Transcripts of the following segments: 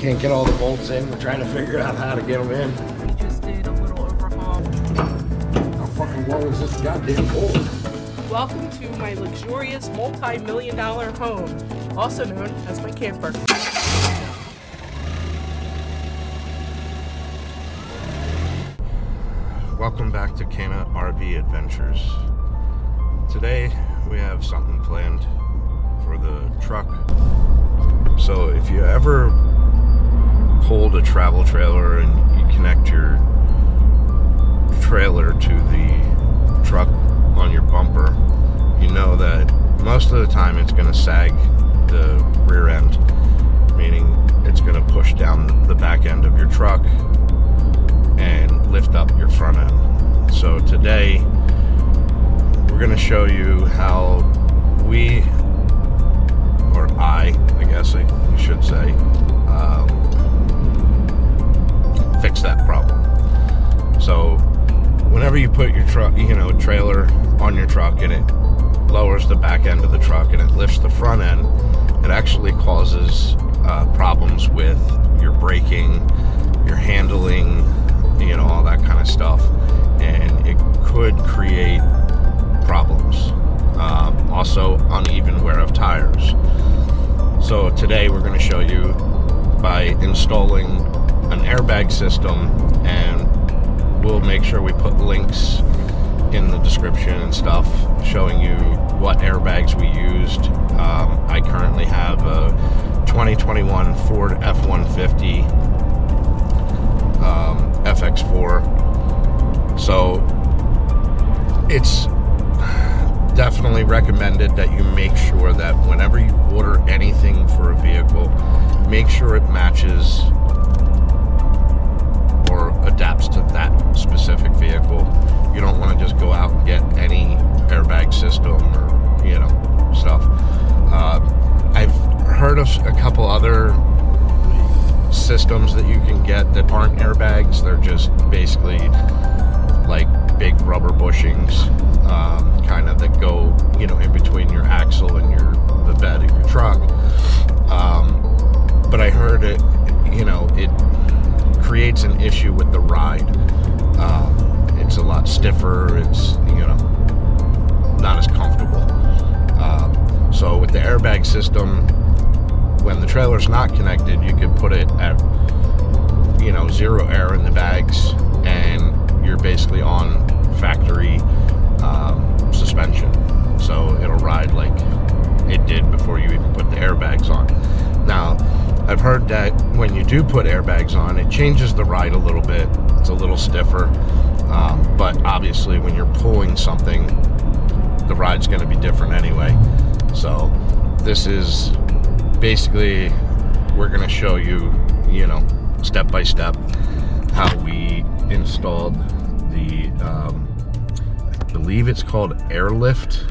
Can't get all the bolts in. We're trying to figure out how to get them in. We just did a little overhaul. How fucking long is this goddamn bolt? Welcome to my luxurious multi-million-dollar home, also known as my camper. Welcome back to Cana RV Adventures. Today we have something planned for the truck. So if you ever hold a travel trailer and you connect your trailer to the truck on your bumper, you know that most of the time it's going to sag the rear end, meaning it's going to push down the back end of your truck and lift up your front end. So today we're going to show you how we, or I guess I should say, fix that problem. So whenever you put your truck, trailer on your truck and it lowers the back end of the truck and it lifts the front end, it actually causes problems with your braking, your handling, all that kind of stuff, and it could create problems. Also uneven wear of tires. So today we're going to show you by installing an airbag system, and we'll make sure we put links in the description and stuff showing you what airbags we used. I currently have a 2021 Ford F-150 FX4, so it's definitely recommended that you make sure that whenever you order anything for a vehicle, make sure it matches or adapts to that specific vehicle. You don't want to just go out and get any airbag system or stuff. I've heard of a couple other systems that you can get that aren't airbags. They're just basically like big rubber bushings, kind of that go in between your axle and the bed of your truck. But I heard it creates an issue with the ride. It's a lot stiffer. It's not as comfortable. So with the airbag system, when the trailer's not connected, you could put it at zero air in the bags, and you're basically on factory suspension. So it'll ride like it did before you even put the airbags on. Now, I've heard that when you do put airbags on, it changes the ride a little bit. It's a little stiffer, but obviously when you're pulling something, the ride's going to be different anyway. So this is basically, we're going to show you, step by step how we installed the, I believe it's called Airlift.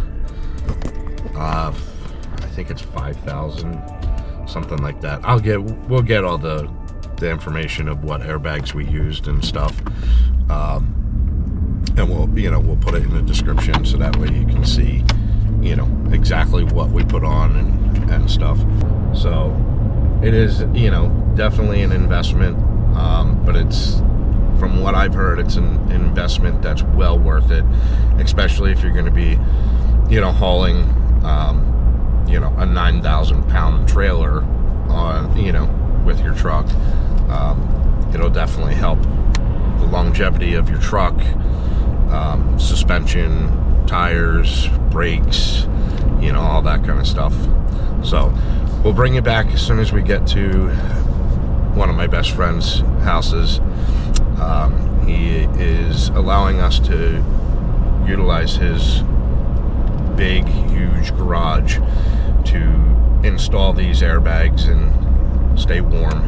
I think it's 5,000, something like that. We'll get all the information of what airbags we used and stuff, and we'll put it in the description so that way you can see, exactly what we put on and stuff. So it is, definitely an investment, but it's, from what I've heard, it's an investment that's well worth it, especially if you're going to be, hauling, a 9,000 pound trailer on, with your truck. It'll definitely help the longevity of your truck, suspension, tires, brakes, all that kind of stuff. So we'll bring you back as soon as we get to one of my best friend's houses. He is allowing us to utilize his big, huge garage to install these airbags and stay warm,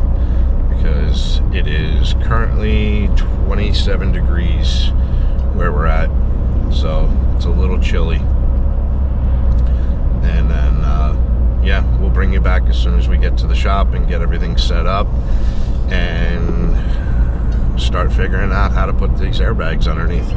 because it is currently 27 degrees where we're at, so it's a little chilly. And then yeah, we'll bring you back as soon as we get to the shop and get everything set up and start figuring out how to put these airbags underneath.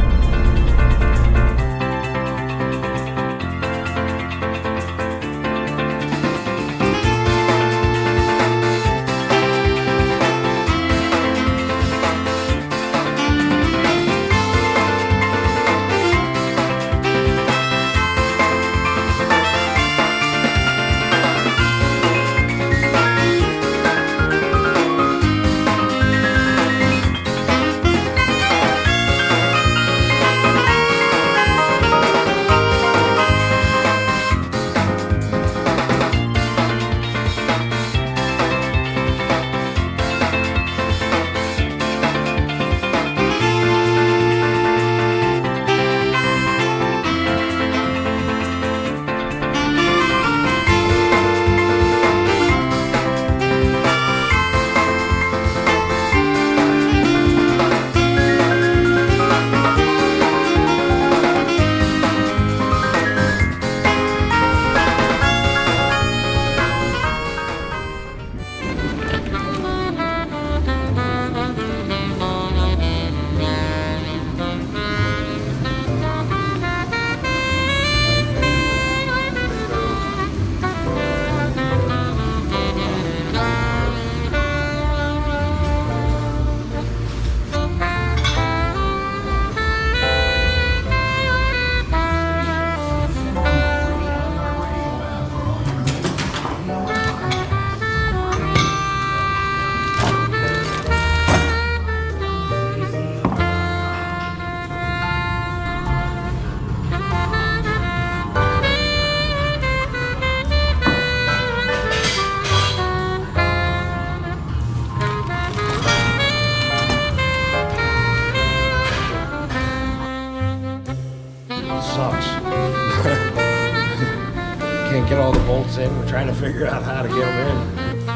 can't get all the bolts in. We're trying to figure out how to get them in.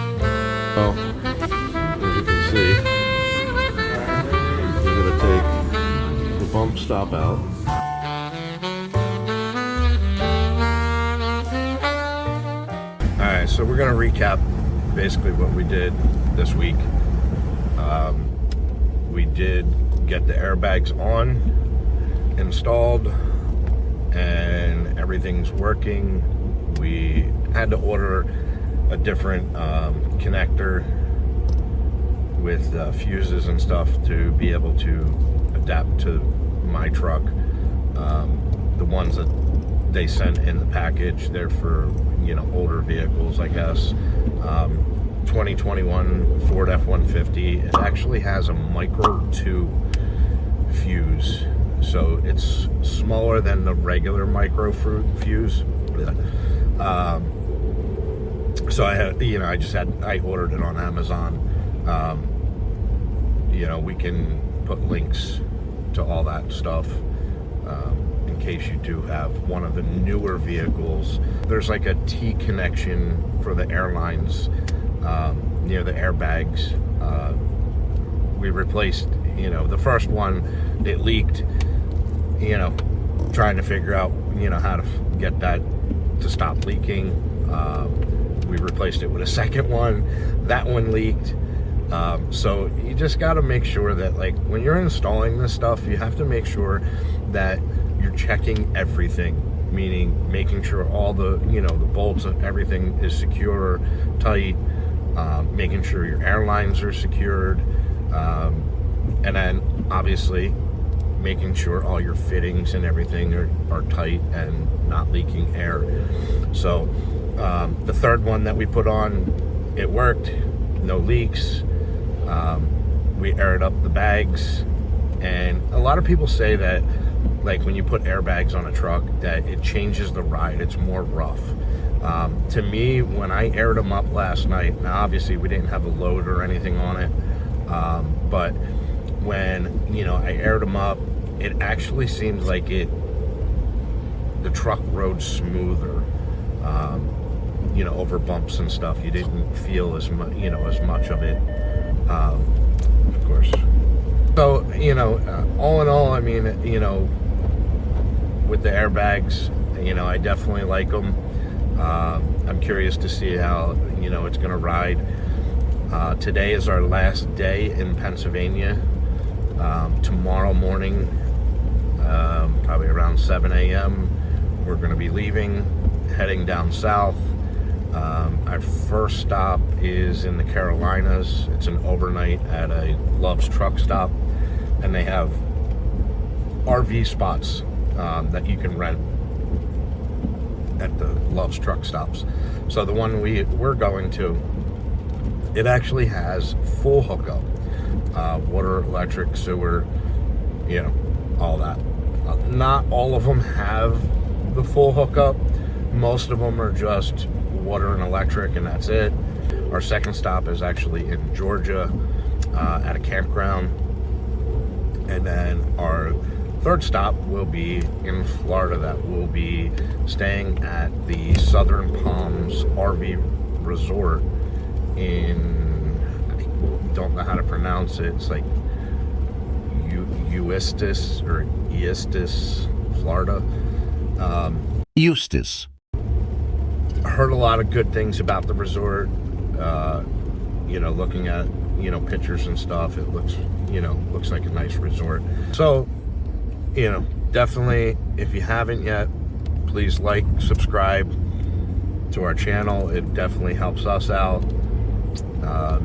Well, as you can see, we're going to take the bump stop out. Alright, so we're going to recap basically what we did this week. We did get the airbags on, installed, and everything's working. We had to order a different connector with fuses and stuff to be able to adapt to my truck. The ones that they sent in the package, they're for, you know, older vehicles, I guess. 2021 Ford F-150. It actually has a micro 2 fuse, so it's smaller than the regular micro fuse. So I had, you know, I ordered it on Amazon. You know, we can put links to all that stuff in case you do have one of the newer vehicles. There's like a T connection for the airlines near the airbags. We replaced, you know, the first one, it leaked, you know, trying to figure out, you know, how to get that to stop leaking. We replaced it with a second one. That one leaked. So you just got to make sure that, like, when you're installing this stuff, you have to make sure that you're checking everything, meaning making sure all the, you know, the bolts and everything is secure, tight, making sure your airlines are secured, and then obviously making sure all your fittings and everything are tight and not leaking air. So the third one that we put on, it worked, no leaks. We aired up the bags, and a lot of people say that, like, when you put airbags on a truck, that it changes the ride, it's more rough. To me, when I aired them up last night, now obviously we didn't have a load or anything on it, but when, you know, I aired them up, it actually seems like the truck rode smoother, you know, over bumps and stuff. You didn't feel as much, you know, as much of it, of course. So, you know, all in all, I mean, you know, with the airbags, you know, I definitely like them. I'm curious to see how, you know, it's going to ride. Today is our last day in Pennsylvania. Tomorrow morning, probably around 7 a.m., we're going to be leaving, heading down south. Our first stop is in the Carolinas. It's an overnight at a Love's truck stop, and they have RV spots that you can rent at the Love's truck stops. So the one we're going to, it actually has full hookup, water, electric, sewer, you know, all that. Not all of them have the full hookup. Most of them are just water and electric, and that's it. Our second stop is actually in Georgia, at a campground, and then our third stop will be in Florida. That will be staying at the Southern Palms RV Resort in, I don't know how to pronounce it. It's like Eustis, Florida. Eustis. I heard a lot of good things about the resort. You know, looking at, you know, pictures and stuff, it looks, you know, looks like a nice resort. So, you know, definitely, if you haven't yet, please like, subscribe to our channel. It definitely helps us out.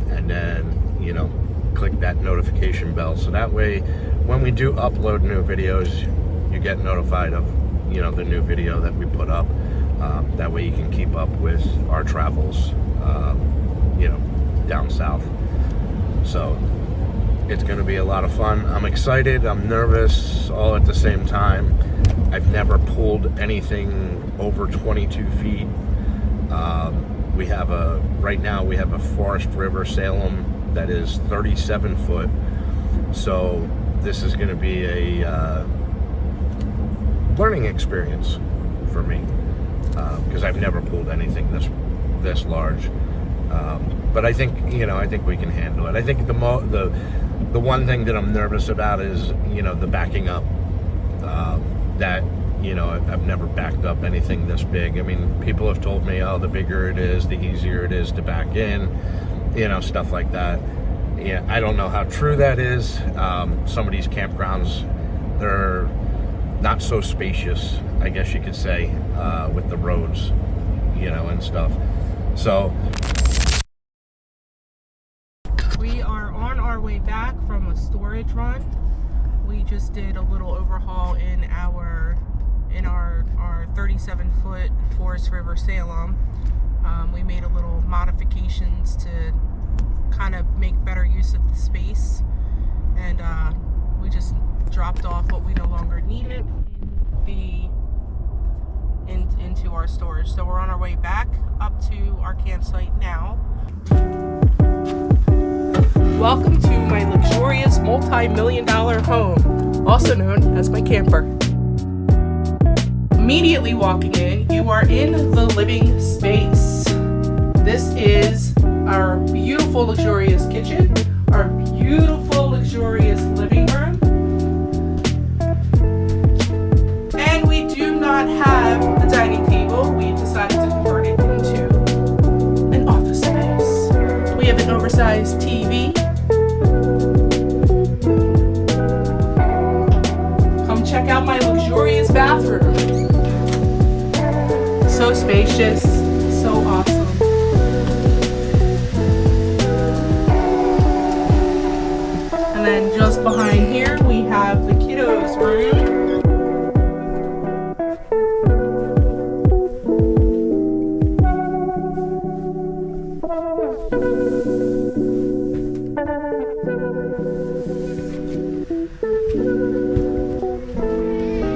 And then, you know, click that notification bell, so that way when we do upload new videos, you get notified of, you know, the new video that we put up. That way you can keep up with our travels, you know, down south. So it's going to be a lot of fun. I'm excited, I'm nervous, all at the same time. I've never pulled anything over 22 feet. We have right now we have a Forest River Salem that is 37 foot. So this is going to be a learning experience for me. because I've never pulled anything this large. But I think we can handle it. I think the one thing that I'm nervous about is the backing up. That I've never backed up anything this big. I mean, people have told me, oh, the bigger it is, the easier it is to back in, stuff like that. Yeah, I don't know how true that is. Some of these campgrounds, they're not so spacious, I guess you could say, with the roads, and stuff. So We are on our way back from a storage run. We just did a little overhaul in our 37-foot Forest River Salem. We made a little modifications to kind of make better use of the space, and we just dropped off what we no longer needed into our storage. So we're on our way back up to our campsite now. Welcome to my luxurious multi-million-dollar home, also known as my camper. Immediately walking in, you are in the living space. This is our beautiful, luxurious kitchen, our beautiful, luxurious living room. And we do not have a dining table. We decided to convert it into an office space. We have an oversized TV. Come check out my luxurious bathroom. So spacious, so awesome. And then just behind here, we have the kiddos' room.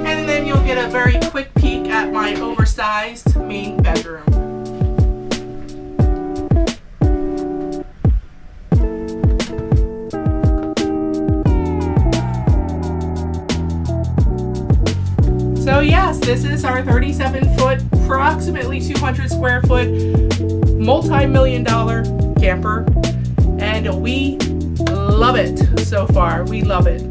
And then you'll get a very quick peek at my oversized main bedroom. So yes, this is our 37-foot, approximately 200 square foot, multi-million-dollar camper, and we love it so far. We love it.